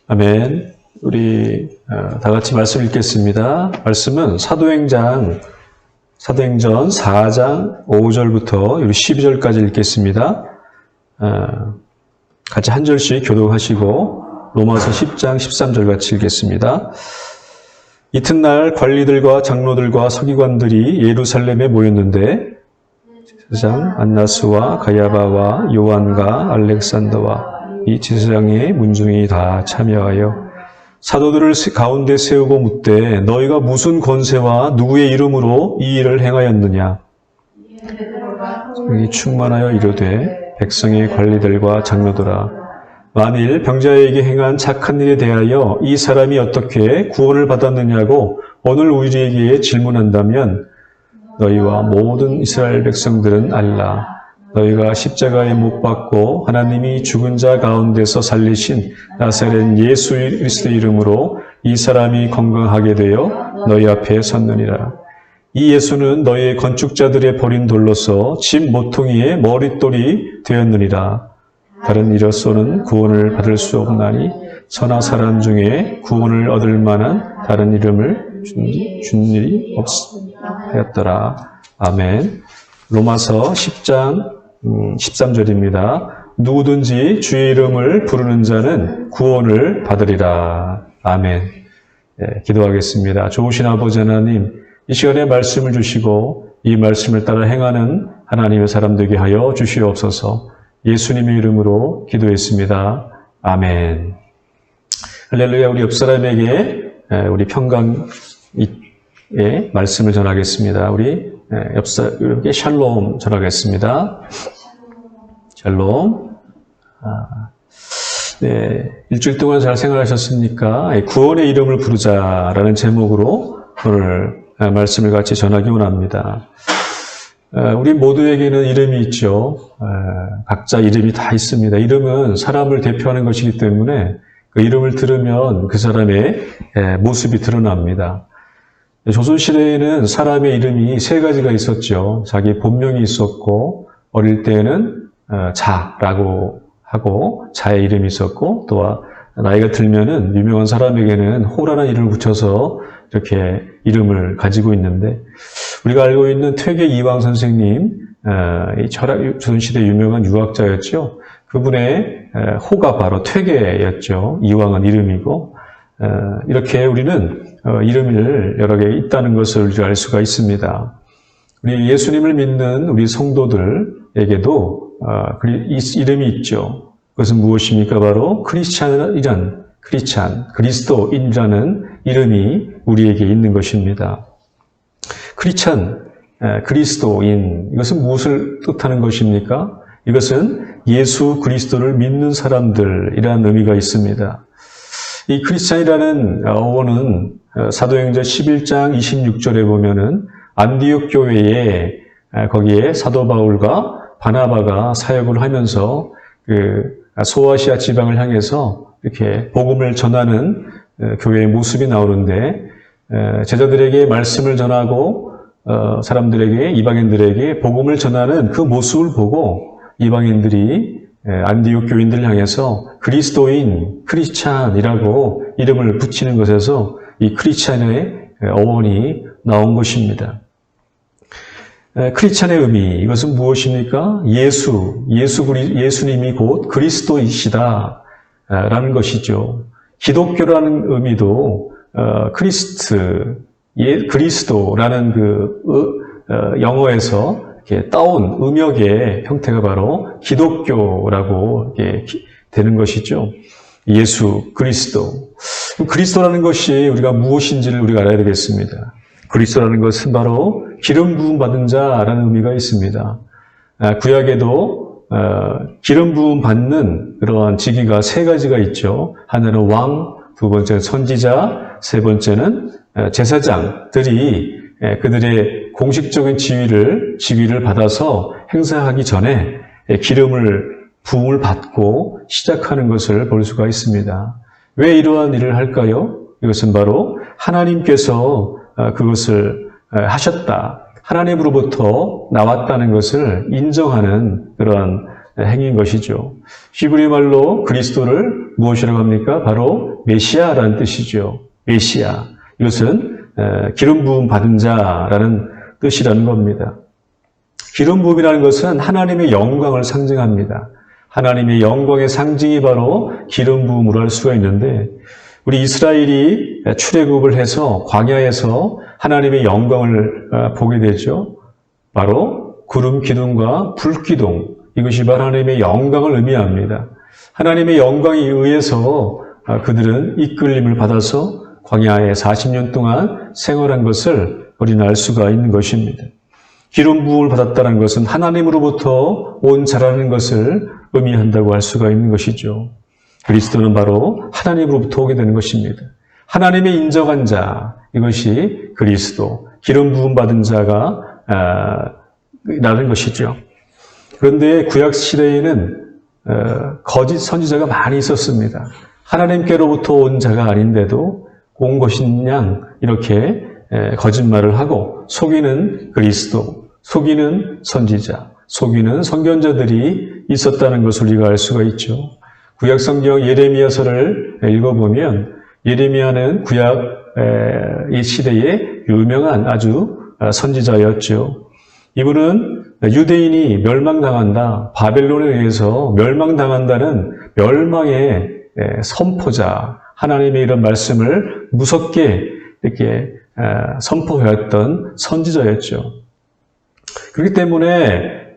아멘. 우리 다 같이 말씀 읽겠습니다. 말씀은 사도행전 4장 5절부터 12절까지 읽겠습니다. 같이 한 절씩 교독하시고 로마서 10장 13절 같이 읽겠습니다. 이튿날 관리들과 장로들과 서기관들이 예루살렘에 모였는데 제사장 안나스와 가야바와 요한과 알렉산더와 이 제사장의 문중이 다 참여하여 사도들을 가운데 세우고 묻되 너희가 무슨 권세와 누구의 이름으로 이 일을 행하였느냐? 여기 충만하여 이르되 백성의 관리들과 장로들아 만일 병자에게 행한 착한 일에 대하여 이 사람이 어떻게 구원을 받았느냐고 오늘 우리에게 질문한다면 너희와 모든 이스라엘 백성들은 알라. 너희가 십자가에 못 박고 하나님이 죽은 자 가운데서 살리신 나사렛 예수 그리스도 이름으로 이 사람이 건강하게 되어 너희 앞에 섰느니라. 이 예수는 너희의 건축자들의 버린 돌로서 집 모퉁이의 머릿돌이 되었느니라. 다른 이로서는 구원을 받을 수 없나니 천하 사람 중에 구원을 얻을 만한 다른 이름을 준 일이 없었더라. 아멘. 로마서 10장 13절입니다. 누구든지 주의 이름을 부르는 자는 구원을 받으리라. 아멘. 기도하겠습니다. 좋으신 아버지 하나님, 이 시간에 말씀을 주시고 이 말씀을 따라 행하는 하나님의 사람 되게 하여 주시옵소서. 예수님의 이름으로 기도했습니다. 아멘. 할렐루야. 우리 옆 사람에게 우리 평강의 말씀을 전하겠습니다. 우리 옆 사람에게 샬롬 전하겠습니다. 샬롬. 네, 일주일 동안 잘 생활하셨습니까? 구원의 이름을 부르자라는 제목으로 오늘 말씀을 같이 전하기 원합니다. 우리 모두에게는 이름이 있죠. 각자 이름이 다 있습니다. 이름은 사람을 대표하는 것이기 때문에 그 이름을 들으면 그 사람의 모습이 드러납니다. 조선시대에는 사람의 이름이 세 가지가 있었죠. 자기 본명이 있었고, 어릴 때는 자라고 하고 자의 이름이 있었고, 또 나이가 들면은 유명한 사람에게는 호라는 이름을 붙여서 이렇게 이름을 가지고 있는데, 우리가 알고 있는 퇴계 이황 선생님, 이 조선시대 유명한 유학자였죠. 그분의 호가 바로 퇴계였죠. 이황은 이름이고, 이렇게 우리는 이름을 여러 개 있다는 것을 알 수가 있습니다. 우리 예수님을 믿는 우리 성도들에게도 이름이 있죠. 그것은 무엇입니까? 바로 크리스찬이란, 그리스도인이라는 이름이 우리에게 있는 것입니다. 크리스찬, 그리스도인, 이것은 무엇을 뜻하는 것입니까? 이것은 예수 그리스도를 믿는 사람들이라는 의미가 있습니다. 이 크리스찬이라는 어원은 사도행전 11장 26절에 보면은 안디옥 교회에 거기에 사도 바울과 바나바가 사역을 하면서 그 소아시아 지방을 향해서 이렇게 복음을 전하는 교회의 모습이 나오는데 제자들에게 말씀을 전하고 사람들에게 이방인들에게 복음을 전하는 그 모습을 보고 이방인들이 안디옥 교인들을 향해서 그리스도인, 크리스찬이라고 이름을 붙이는 것에서 이 크리스찬의 어원이 나온 것입니다. 크리스찬의 의미, 이것은 무엇입니까? 예수님이 곧 그리스도이시다 라는 것이죠. 기독교라는 의미도 그리스도라는 영어에서 이렇게 따온 음역의 형태가 바로 기독교라고 되는 것이죠. 예수, 그리스도. 그리스도라는 것이 우리가 무엇인지를 우리가 알아야 되겠습니다. 그리스도라는 것은 바로 기름 부음 받은 자라는 의미가 있습니다. 구약에도 기름 부음 받는 그러한 직위가 세 가지가 있죠. 하나는 왕, 두 번째는 선지자, 세 번째는 제사장들이 그들의 공식적인 지위를 받아서 행사하기 전에 부음을 받고 시작하는 것을 볼 수가 있습니다. 왜 이러한 일을 할까요? 이것은 바로 하나님께서 그것을 하셨다. 하나님으로부터 나왔다는 것을 인정하는 그런 행인 것이죠. 히브리 말로 그리스도를 무엇이라고 합니까? 바로 메시아라는 뜻이죠. 메시아. 이것은 기름 부음 받은 자라는 뜻이라는 겁니다. 기름 부음이라는 것은 하나님의 영광을 상징합니다. 하나님의 영광의 상징이 바로 기름 부음으로 할 수가 있는데, 우리 이스라엘이 출애굽을 해서 광야에서 하나님의 영광을 보게 되죠. 바로 구름 기둥과 불 기둥, 이것이 바로 하나님의 영광을 의미합니다. 하나님의 영광에 의해서 그들은 이끌림을 받아서 광야에 40년 동안 생활한 것을 우리는 알 수가 있는 것입니다. 기름 부음을 받았다는 것은 하나님으로부터 온 자라는 것을 의미한다고 할 수가 있는 것이죠. 그리스도는 바로 하나님으로부터 오게 되는 것입니다. 하나님의 인정한 자, 이것이 그리스도, 기름 부음 받은 자가 라는 것이죠. 그런데 구약 시대에는 거짓 선지자가 많이 있었습니다. 하나님께로부터 온 자가 아닌데도 온 것인 양 이렇게 거짓말을 하고 속이는 그리스도, 속이는 선지자, 속이는 선견자들이 있었다는 것을 우리가 알 수가 있죠. 구약 성경 예레미야서를 읽어보면 예레미야는 구약 이 시대의 유명한 아주 선지자였죠. 이분은 유대인이 멸망당한다, 바벨론에 의해서 멸망당한다는 멸망의 선포자, 하나님의 이런 말씀을 무섭게 이렇게 선포해왔던 선지자였죠. 그렇기 때문에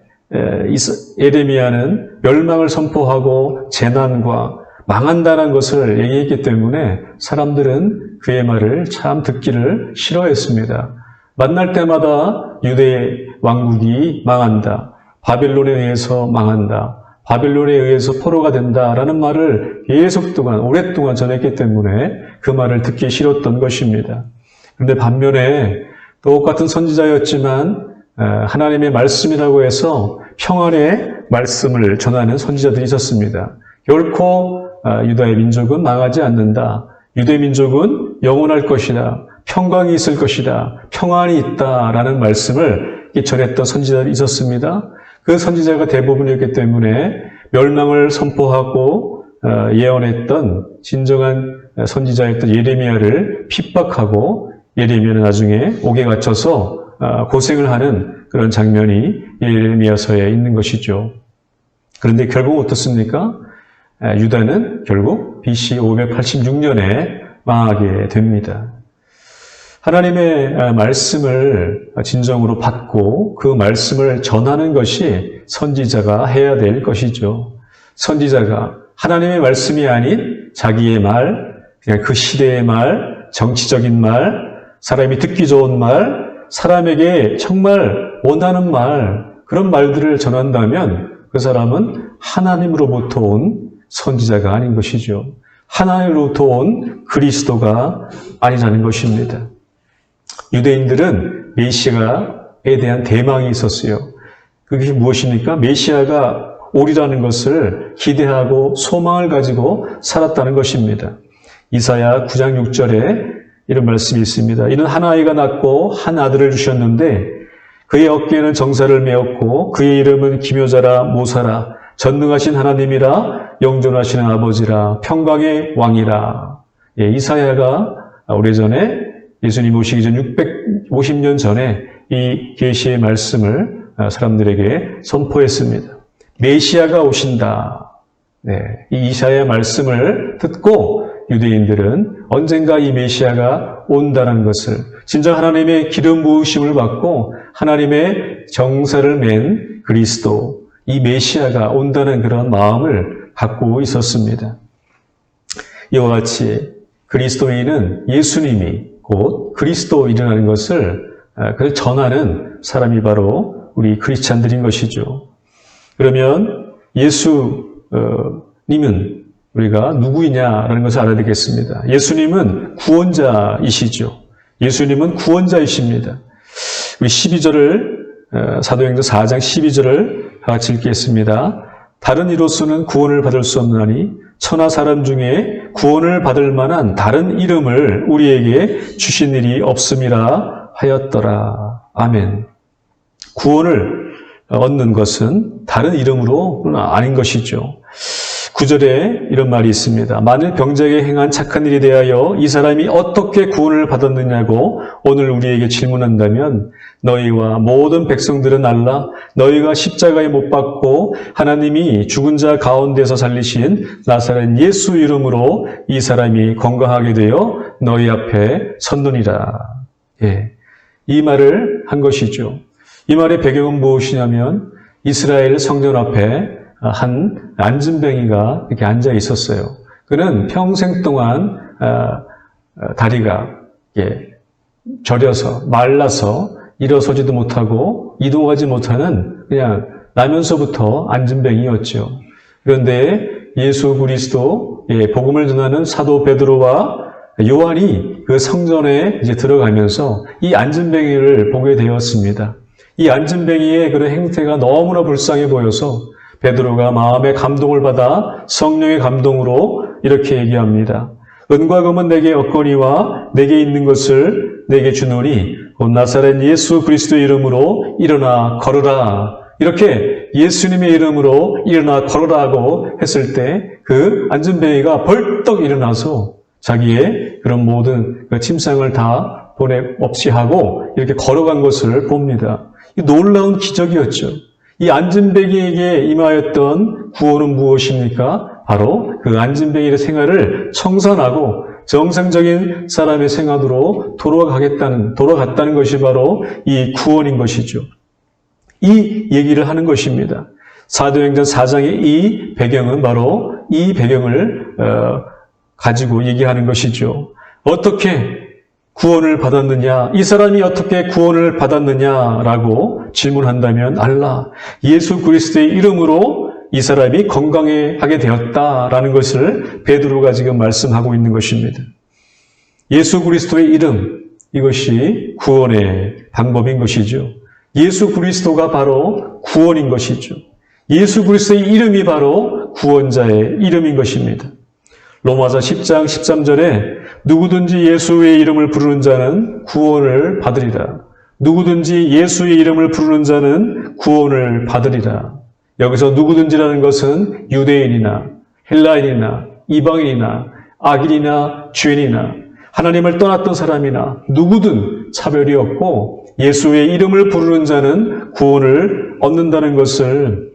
예레미야는 멸망을 선포하고 재난과 망한다는 것을 얘기했기 때문에 사람들은 그의 말을 참 듣기를 싫어했습니다. 만날 때마다 유대 왕국이 망한다, 바벨론에 의해서 망한다, 바벨론에 의해서 포로가 된다라는 말을 계속 동안 오랫동안 전했기 때문에 그 말을 듣기 싫었던 것입니다. 그런데 반면에 똑같은 선지자였지만 하나님의 말씀이라고 해서 평안의 말씀을 전하는 선지자들이 있었습니다. 결코 유다의 민족은 망하지 않는다, 유대 민족은 영원할 것이다, 평강이 있을 것이다, 평안이 있다라는 말씀을 전했던 선지자들이 있었습니다. 그 선지자가 대부분이었기 때문에 멸망을 선포하고 예언했던 진정한 선지자였던 예레미야를 핍박하고 예레미야는 나중에 옥에 갇혀서 고생을 하는 그런 장면이 예레미야서에 있는 것이죠. 그런데 결국 어떻습니까? 유다는 결국 BC 586년에 망하게 됩니다. 하나님의 말씀을 진정으로 받고 그 말씀을 전하는 것이 선지자가 해야 될 것이죠. 선지자가 하나님의 말씀이 아닌 자기의 말, 그냥 그 시대의 말, 정치적인 말, 사람이 듣기 좋은 말, 사람에게 정말 원하는 말, 그런 말들을 전한다면 그 사람은 하나님으로부터 온 선지자가 아닌 것이죠. 하나님으로부터 온 그리스도가 아니라는 것입니다. 유대인들은 메시아에 대한 대망이 있었어요. 그게 무엇입니까? 메시아가 오리라는 것을 기대하고 소망을 가지고 살았다는 것입니다. 이사야 9장 6절에 이런 말씀이 있습니다. 이는 한 아이가 낳고 한 아들을 주셨는데 그의 어깨에는 정사를 메었고 그의 이름은 기묘자라 모사라 전능하신 하나님이라 영존하시는 아버지라 평강의 왕이라. 이사야가 오래전에 예수님 오시기 전 650년 전에 이 계시의 말씀을 사람들에게 선포했습니다. 메시아가 오신다. 이 이사야 말씀을 듣고 유대인들은 언젠가 이 메시아가 온다는 것을, 진정 하나님의 기름 부으심을 받고 하나님의 정사를 맨 그리스도, 이 메시아가 온다는 그런 마음을 갖고 있었습니다. 이와 같이 그리스도인은 예수님이 곧 그리스도인이라는 것을 전하는 사람이 바로 우리 크리스찬들인 것이죠. 그러면 예수님은 우리가 누구이냐라는 것을 알아야 되겠습니다. 예수님은 구원자이시죠. 예수님은 구원자이십니다. 우리 12절을 사도행전 4장 12절을 같이 읽겠습니다. 다른 이로서는 구원을 받을 수 없나니 천하 사람 중에 구원을 받을 만한 다른 이름을 우리에게 주신 일이 없음이라 하였더라. 아멘. 구원을 얻는 것은 다른 이름으로는 아닌 것이죠. 9절에 이런 말이 있습니다. 만일 병자에게 행한 착한 일에 대하여 이 사람이 어떻게 구원을 받았느냐고 오늘 우리에게 질문한다면 너희와 모든 백성들은 알라. 너희가 십자가에 못 박고 하나님이 죽은 자 가운데서 살리신 나사렛 예수 이름으로 이 사람이 건강하게 되어 너희 앞에 섰느니라. 예, 이 말을 한 것이죠. 이 말의 배경은 무엇이냐면 이스라엘 성전 앞에 한 안진뱅이가 이렇게 앉아 있었어요. 그는 평생 동안 다리가 저려서 말라서 일어서지도 못하고 이동하지 못하는 그냥 나면서부터 안진뱅이였죠. 그런데 예수 그리스도 복음을 전하는 사도 베드로와 요한이 그 성전에 이제 들어가면서 이 안진뱅이를 보게 되었습니다. 이 안진뱅이의 그런 행태가 너무나 불쌍해 보여서 베드로가 마음의 감동을 받아 성령의 감동으로 이렇게 얘기합니다. 은과 금은 내게 없거니와 내게 있는 것을 내게 주노니 곧 나사렛 예수 그리스도의 이름으로 일어나 걸으라. 이렇게 예수님의 이름으로 일어나 걸으라고 했을 때 그 안진뱅이가 벌떡 일어나서 자기의 그런 모든 침상을 다 보내 없이 하고 이렇게 걸어간 것을 봅니다. 이 놀라운 기적이었죠. 이 안진뱅이에게 임하였던 구원은 무엇입니까? 바로 그 안진뱅이의 생활을 청산하고 정상적인 사람의 생활으로 돌아갔다는 것이 바로 이 구원인 것이죠. 이 얘기를 하는 것입니다. 사도행전 4장의 이 배경은 바로 이 배경을 가지고 얘기하는 것이죠. 어떻게 구원을 받았느냐? 이 사람이 어떻게 구원을 받았느냐라고 질문한다면 알라. 예수 그리스도의 이름으로 이 사람이 건강하게 되었다라는 것을 베드로가 지금 말씀하고 있는 것입니다. 예수 그리스도의 이름, 이것이 구원의 방법인 것이죠. 예수 그리스도가 바로 구원인 것이죠. 예수 그리스도의 이름이 바로 구원자의 이름인 것입니다. 로마서 10장 13절에 누구든지 예수의 이름을 부르는 자는 구원을 받으리라. 누구든지 예수의 이름을 부르는 자는 구원을 받으리라. 여기서 누구든지라는 것은 유대인이나 헬라인이나 이방인이나 악인이나 죄인이나 하나님을 떠났던 사람이나 누구든 차별이 없고 예수의 이름을 부르는 자는 구원을 얻는다는 것을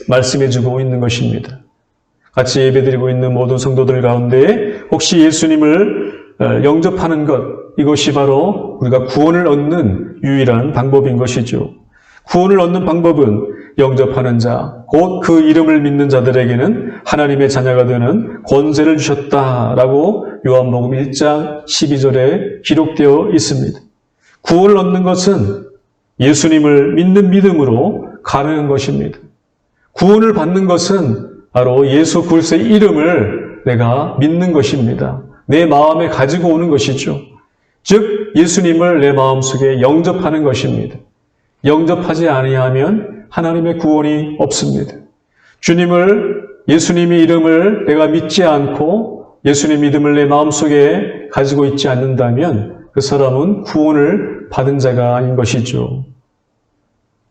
말씀해주고 있는 것입니다. 같이 예배드리고 있는 모든 성도들 가운데 혹시 예수님을 영접하는 것, 이것이 바로 우리가 구원을 얻는 유일한 방법인 것이죠. 구원을 얻는 방법은 영접하는 자, 곧 그 이름을 믿는 자들에게는 하나님의 자녀가 되는 권세를 주셨다라고 요한복음 1장 12절에 기록되어 있습니다. 구원을 얻는 것은 예수님을 믿는 믿음으로 가능한 것입니다. 구원을 받는 것은 바로 예수 그리스도의 이름을 내가 믿는 것입니다. 내 마음에 가지고 오는 것이죠. 즉 예수님을 내 마음속에 영접하는 것입니다. 영접하지 아니하면 하나님의 구원이 없습니다. 예수님의 이름을 내가 믿지 않고 예수님 믿음을 내 마음속에 가지고 있지 않는다면 그 사람은 구원을 받은 자가 아닌 것이죠.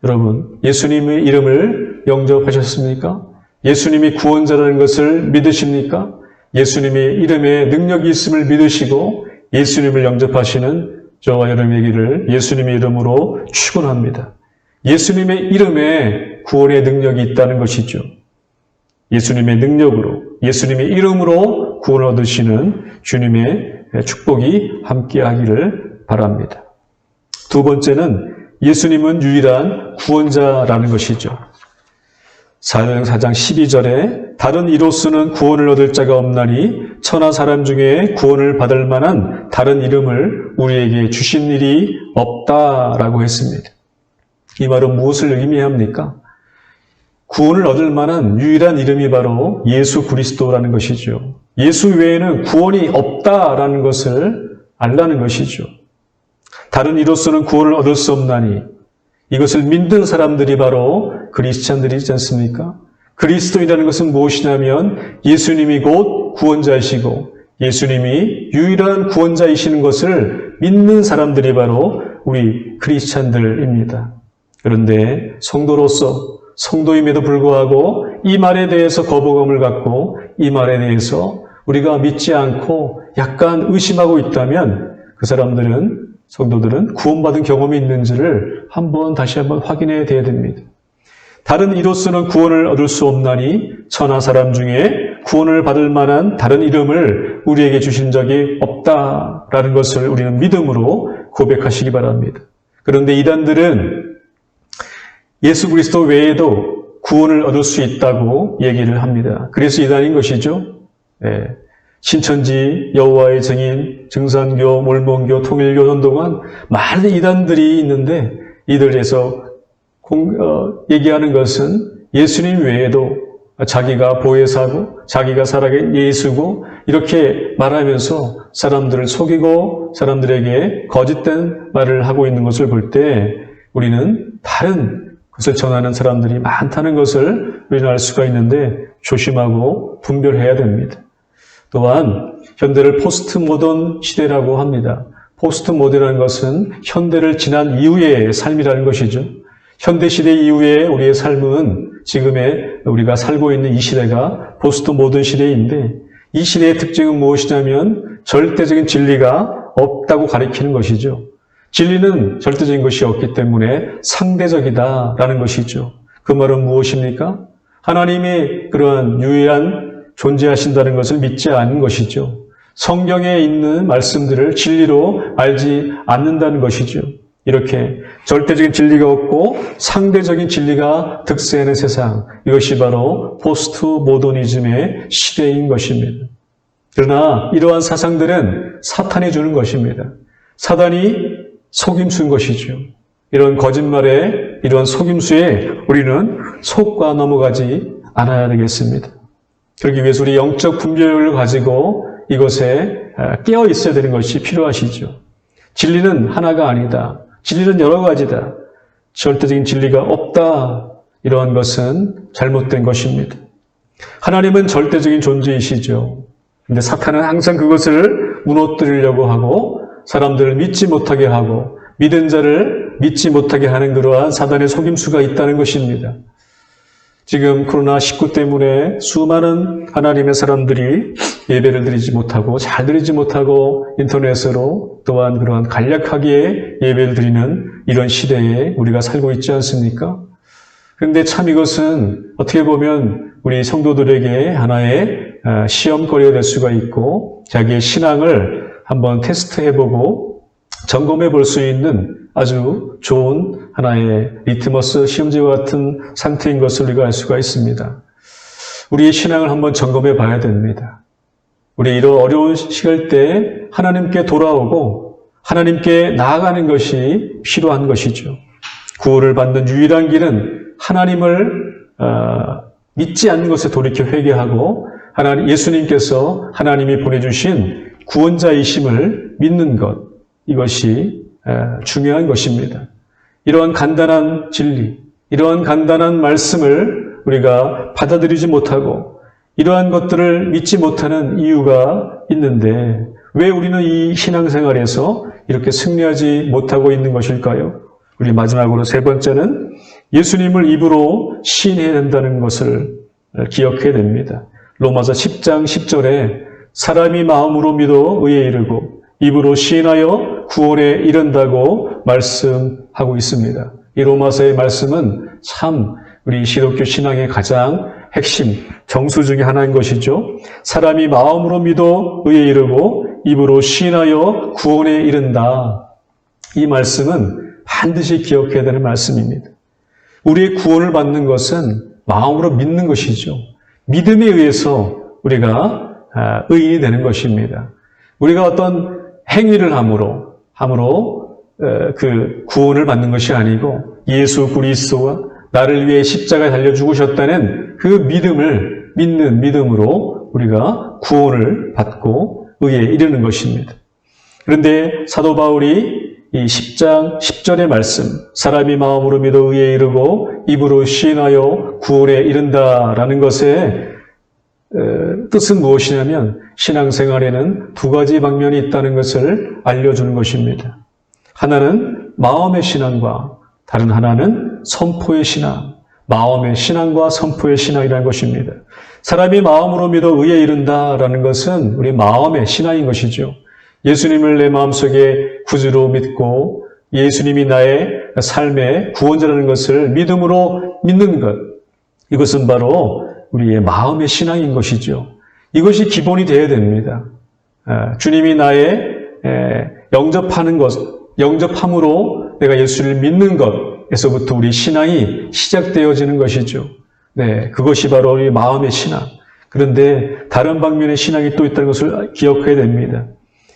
여러분, 예수님의 이름을 영접하셨습니까? 예수님이 구원자라는 것을 믿으십니까? 예수님의 이름에 능력이 있음을 믿으시고 예수님을 영접하시는 저와 여러분에게를 예수님의 이름으로 축원합니다. 예수님의 이름에 구원의 능력이 있다는 것이죠. 예수님의 능력으로, 예수님의 이름으로 구원을 얻으시는 주님의 축복이 함께하기를 바랍니다. 두 번째는 예수님은 유일한 구원자라는 것이죠. 사도행전 4장 12절에 다른 이로서는 구원을 얻을 자가 없나니 천하 사람 중에 구원을 받을 만한 다른 이름을 우리에게 주신 일이 없다라고 했습니다. 이 말은 무엇을 의미합니까? 구원을 얻을 만한 유일한 이름이 바로 예수 그리스도라는 것이죠. 예수 외에는 구원이 없다라는 것을 알라는 것이죠. 다른 이로서는 구원을 얻을 수 없나니 이것을 믿는 사람들이 바로 그리스찬들이지 않습니까? 그리스도인이라는 것은 무엇이냐면 예수님이 곧 구원자이시고 예수님이 유일한 구원자이시는 것을 믿는 사람들이 바로 우리 크리스찬들입니다. 그런데 성도로서 성도임에도 불구하고 이 말에 대해서 거부감을 갖고 이 말에 대해서 우리가 믿지 않고 약간 의심하고 있다면 그 사람들은, 성도들은 구원받은 경험이 있는지를 다시 한번 확인해야 됩니다. 다른 이로서는 구원을 얻을 수 없나니 천하 사람 중에 구원을 받을 만한 다른 이름을 우리에게 주신 적이 없다라는 것을 우리는 믿음으로 고백하시기 바랍니다. 그런데 이단들은 예수 그리스도 외에도 구원을 얻을 수 있다고 얘기를 합니다. 그래서 이단인 것이죠. 신천지, 여호와의 증인, 증산교, 몰몬교, 통일교, 전도관 많은 이단들이 있는데 이들에서 얘기하는 것은 예수님 외에도 자기가 보혜사고 자기가 살아계신 예수고 이렇게 말하면서 사람들을 속이고 사람들에게 거짓된 말을 하고 있는 것을 볼 때 우리는 다른 것을 전하는 사람들이 많다는 것을 우리는 알 수가 있는데 조심하고 분별해야 됩니다. 또한 현대를 포스트 모던 시대라고 합니다. 포스트 모던이라는 것은 현대를 지난 이후의 삶이라는 것이죠. 현대 시대 이후에 우리의 삶은 지금의 우리가 살고 있는 이 시대가 포스트 모던 시대인데 이 시대의 특징은 무엇이냐면 절대적인 진리가 없다고 가리키는 것이죠. 진리는 절대적인 것이 없기 때문에 상대적이다라는 것이죠. 그 말은 무엇입니까? 하나님이 그러한 유일한 존재하신다는 것을 믿지 않는 것이죠. 성경에 있는 말씀들을 진리로 알지 않는다는 것이죠. 이렇게 절대적인 진리가 없고 상대적인 진리가 득세하는 세상, 이것이 바로 포스트 모더니즘의 시대인 것입니다. 그러나 이러한 사상들은 사탄이 주는 것입니다. 사단이 속임수인 것이죠. 이런 거짓말에, 이런 속임수에 우리는 속과 넘어가지 않아야 되겠습니다. 그러기 위해서 우리 영적 분별을 가지고 이것에 깨어 있어야 되는 것이 필요하시죠. 진리는 하나가 아니다. 진리는 여러 가지다. 절대적인 진리가 없다. 이러한 것은 잘못된 것입니다. 하나님은 절대적인 존재이시죠. 그런데 사탄은 항상 그것을 무너뜨리려고 하고 사람들을 믿지 못하게 하고 믿은 자를 믿지 못하게 하는 그러한 사단의 속임수가 있다는 것입니다. 지금 코로나19 때문에 수많은 하나님의 사람들이 예배를 드리지 못하고 잘 드리지 못하고 인터넷으로 또한 그러한 간략하게 예배를 드리는 이런 시대에 우리가 살고 있지 않습니까? 그런데 참 이것은 어떻게 보면 우리 성도들에게 하나의 시험거리가 될 수가 있고 자기의 신앙을 한번 테스트해보고 점검해 볼 수 있는 아주 좋은 하나의 리트머스 시험지와 같은 상태인 것을 우리가 알 수가 있습니다. 우리의 신앙을 한번 점검해 봐야 됩니다. 우리 이런 어려운 시절 때 하나님께 돌아오고 하나님께 나아가는 것이 필요한 것이죠. 구원을 받는 유일한 길은 하나님을 믿지 않는 것에 돌이켜 회개하고 예수님께서 하나님이 보내주신 구원자이심을 믿는 것, 이것이 중요한 것입니다. 이러한 간단한 진리, 이러한 간단한 말씀을 우리가 받아들이지 못하고 이러한 것들을 믿지 못하는 이유가 있는데 왜 우리는 이 신앙생활에서 이렇게 승리하지 못하고 있는 것일까요? 우리 마지막으로 세 번째는 예수님을 입으로 시인해야 된다는 것을 기억해야 됩니다. 로마서 10장 10절에 사람이 마음으로 믿어 의에 이르고 입으로 시인하여 구원에 이른다고 말씀하고 있습니다. 이 로마서의 말씀은 참 우리 기독교 신앙의 가장 핵심, 정수 중에 하나인 것이죠. 사람이 마음으로 믿어 의에 이르고 입으로 시인하여 구원에 이른다. 이 말씀은 반드시 기억해야 되는 말씀입니다. 우리의 구원을 받는 것은 마음으로 믿는 것이죠. 믿음에 의해서 우리가 의인이 되는 것입니다. 우리가 어떤 행위를 함으로 그 구원을 받는 것이 아니고 예수 그리스도와 나를 위해 십자가에 달려 죽으셨다는 그 믿음을 믿는 믿음으로 우리가 구원을 받고 의에 이르는 것입니다. 그런데 사도 바울이 이 10장 10절의 말씀, 사람이 마음으로 믿어 의에 이르고 입으로 시인하여 구원에 이른다라는 것의 뜻은 무엇이냐면 신앙생활에는 두 가지 방면이 있다는 것을 알려주는 것입니다. 하나는 마음의 신앙과 다른 하나는 선포의 신앙, 마음의 신앙과 선포의 신앙이라는 것입니다. 사람이 마음으로 믿어 의에 이른다라는 것은 우리 마음의 신앙인 것이죠. 예수님을 내 마음속에 구주로 믿고 예수님이 나의 삶의 구원자라는 것을 믿음으로 믿는 것, 이것은 바로 우리의 마음의 신앙인 것이죠. 이것이 기본이 되어야 됩니다. 주님이 나의 영접하는 것, 영접함으로 내가 예수를 믿는 것에서부터 우리 신앙이 시작되어지는 것이죠. 네, 그것이 바로 우리 마음의 신앙. 그런데 다른 방면의 신앙이 또 있다는 것을 기억해야 됩니다.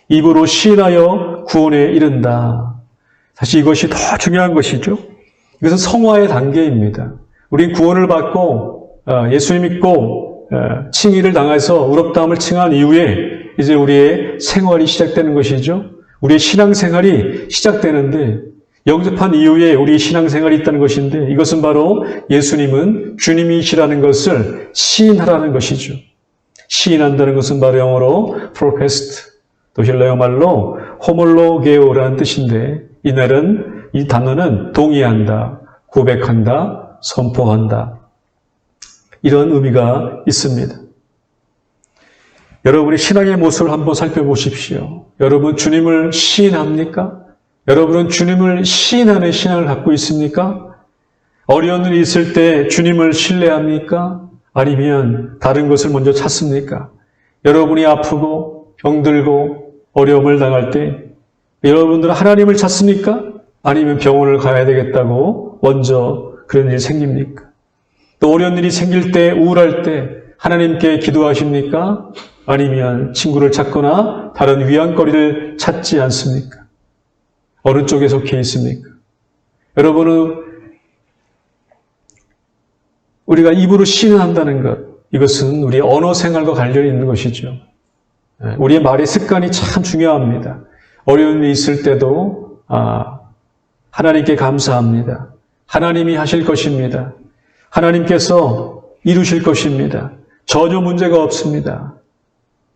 입으로 시인하여 구원에 이른다. 사실 이것이 더 중요한 것이죠. 이것은 성화의 단계입니다. 우린 구원을 받고 예수님 믿고 칭의를 당해서 의롭다함을 칭한 이후에 이제 우리의 생활이 시작되는 것이죠. 우리의 신앙생활이 시작되는데 영접한 이후에 우리 신앙생활이 있다는 것인데 이것은 바로 예수님은 주님이시라는 것을 시인하라는 것이죠. 시인한다는 것은 바로 영어로 professed, 또 헬라어 말로 호몰로게오라는 뜻인데 이 단어는 동의한다, 고백한다, 선포한다. 이런 의미가 있습니다. 여러분의 신앙의 모습을 한번 살펴보십시오. 여러분 주님을 시인합니까? 여러분은 주님을 시인하는 신앙을 갖고 있습니까? 어려운 일이 있을 때 주님을 신뢰합니까? 아니면 다른 것을 먼저 찾습니까? 여러분이 아프고 병들고 어려움을 당할 때 여러분들은 하나님을 찾습니까? 아니면 병원을 가야 되겠다고 먼저 그런 일이 생깁니까? 또 어려운 일이 생길 때, 우울할 때 하나님께 기도하십니까? 아니면 친구를 찾거나 다른 위안거리를 찾지 않습니까? 어느 쪽에 속해 있습니까? 여러분은 우리가 입으로 시인한다는 것, 이것은 우리의 언어 생활과 관련이 있는 것이죠. 우리의 말의 습관이 참 중요합니다. 어려운 일이 있을 때도 하나님께 감사합니다. 하나님이 하실 것입니다. 하나님께서 이루실 것입니다. 전혀 문제가 없습니다.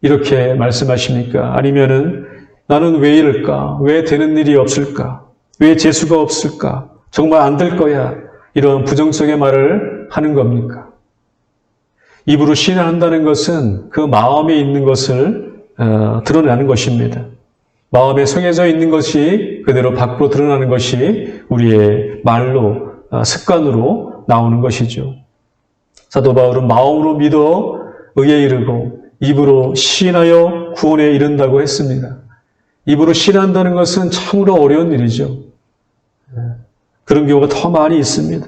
이렇게 말씀하십니까? 아니면은 나는 왜 이럴까? 왜 되는 일이 없을까? 왜 재수가 없을까? 정말 안 될 거야. 이런 부정적인 말을 하는 겁니까? 입으로 시인한다는 것은 그 마음에 있는 것을 드러내는 것입니다. 마음에 성해져 있는 것이 그대로 밖으로 드러나는 것이 우리의 말로, 습관으로 나오는 것이죠. 사도 바울은 마음으로 믿어 의에 이르고 입으로 시인하여 구원에 이른다고 했습니다. 입으로 시인한다는 것은 참으로 어려운 일이죠. 그런 경우가 더 많이 있습니다.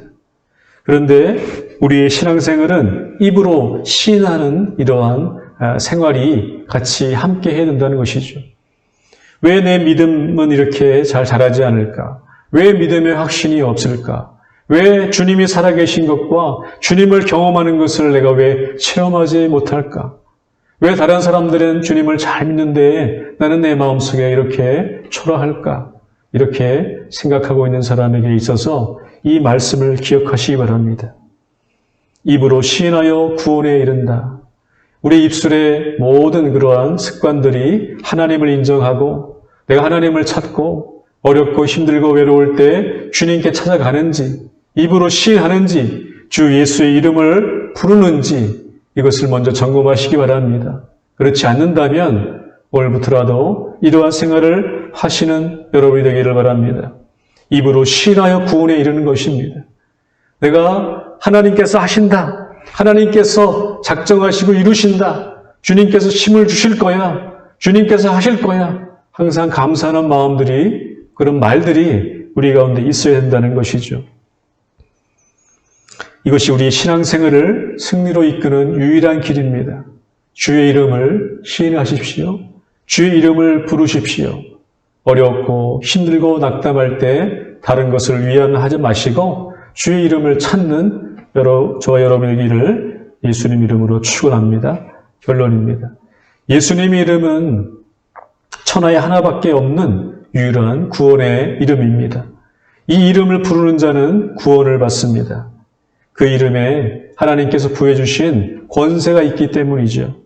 그런데 우리의 신앙생활은 입으로 시인하는 이러한 생활이 같이 함께 해야 된다는 것이죠. 왜 내 믿음은 이렇게 잘 자라지 않을까? 왜 믿음의 확신이 없을까? 왜 주님이 살아계신 것과 주님을 경험하는 것을 내가 왜 체험하지 못할까? 왜 다른 사람들은 주님을 잘 믿는데 나는 내 마음속에 이렇게 초라할까? 이렇게 생각하고 있는 사람에게 있어서 이 말씀을 기억하시기 바랍니다. 입으로 시인하여 구원에 이른다. 우리 입술의 모든 그러한 습관들이 하나님을 인정하고 내가 하나님을 찾고 어렵고 힘들고 외로울 때 주님께 찾아가는지 입으로 시인하는지 주 예수의 이름을 부르는지 이것을 먼저 점검하시기 바랍니다. 그렇지 않는다면 오늘부터라도 이러한 생활을 하시는 여러분이 되기를 바랍니다. 입으로 시인하여 구원에 이르는 것입니다. 내가 하나님께서 하신다. 하나님께서 작정하시고 이루신다. 주님께서 힘을 주실 거야. 주님께서 하실 거야. 항상 감사하는 마음들이, 그런 말들이 우리 가운데 있어야 된다는 것이죠. 이것이 우리 신앙생활을 승리로 이끄는 유일한 길입니다. 주의 이름을 시인하십시오. 주의 이름을 부르십시오. 어렵고 힘들고 낙담할 때 다른 것을 위안하지 마시고 주의 이름을 찾는 저와 여러분의 길을 예수님 이름으로 축원합니다. 결론입니다. 예수님의 이름은 천하에 하나밖에 없는 유일한 구원의 이름입니다. 이 이름을 부르는 자는 구원을 받습니다. 그 이름에 하나님께서 부여주신 권세가 있기 때문이죠.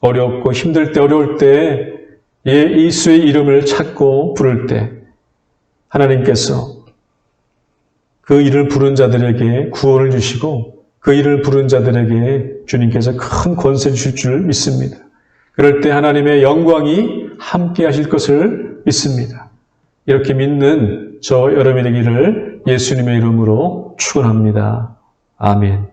어렵고 힘들 때 어려울 때 예수의 이름을 찾고 부를 때 하나님께서 그 이를 부른 자들에게 구원을 주시고 그 이를 부른 자들에게 주님께서 큰 권세 주실 줄 믿습니다. 그럴 때 하나님의 영광이 함께 하실 것을 믿습니다. 이렇게 믿는 저 여러분이 되기를 예수님의 이름으로 축원합니다. 아멘.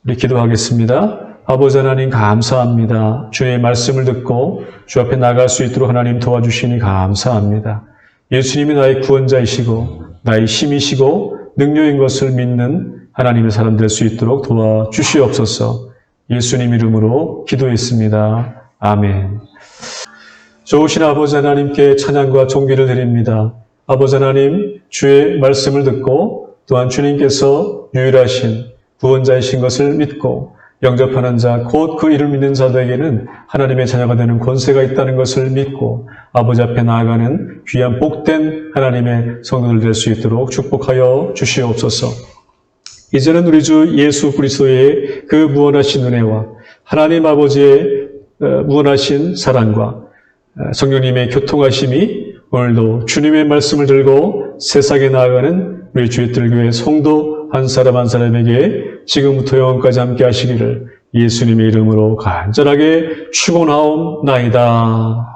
우리 기도하겠습니다. 아버지 하나님 감사합니다. 주의 말씀을 듣고 주 앞에 나갈 수 있도록 하나님 도와주시니 감사합니다. 예수님이 나의 구원자이시고 나의 힘이시고 능력인 것을 믿는 하나님의 사람 될 수 있도록 도와주시옵소서. 예수님 이름으로 기도했습니다. 아멘. 좋으신 아버지 하나님께 찬양과 존귀를 드립니다. 아버지 하나님, 주의 말씀을 듣고 또한 주님께서 유일하신 구원자이신 것을 믿고 영접하는 자, 곧 그 이를 믿는 자들에게는 하나님의 자녀가 되는 권세가 있다는 것을 믿고 아버지 앞에 나아가는 귀한 복된 하나님의 성도들 될 수 있도록 축복하여 주시옵소서. 이제는 우리 주 예수 그리스도의 그 무한하신 은혜와 하나님 아버지의 무한하신 사랑과 성령님의 교통하심이 오늘도 주님의 말씀을 들고 세상에 나아가는 우리 주의 뜰교회 성도 한 사람 한 사람에게 지금부터 영원까지 함께 하시기를 예수님의 이름으로 간절하게 축원하옵나이다.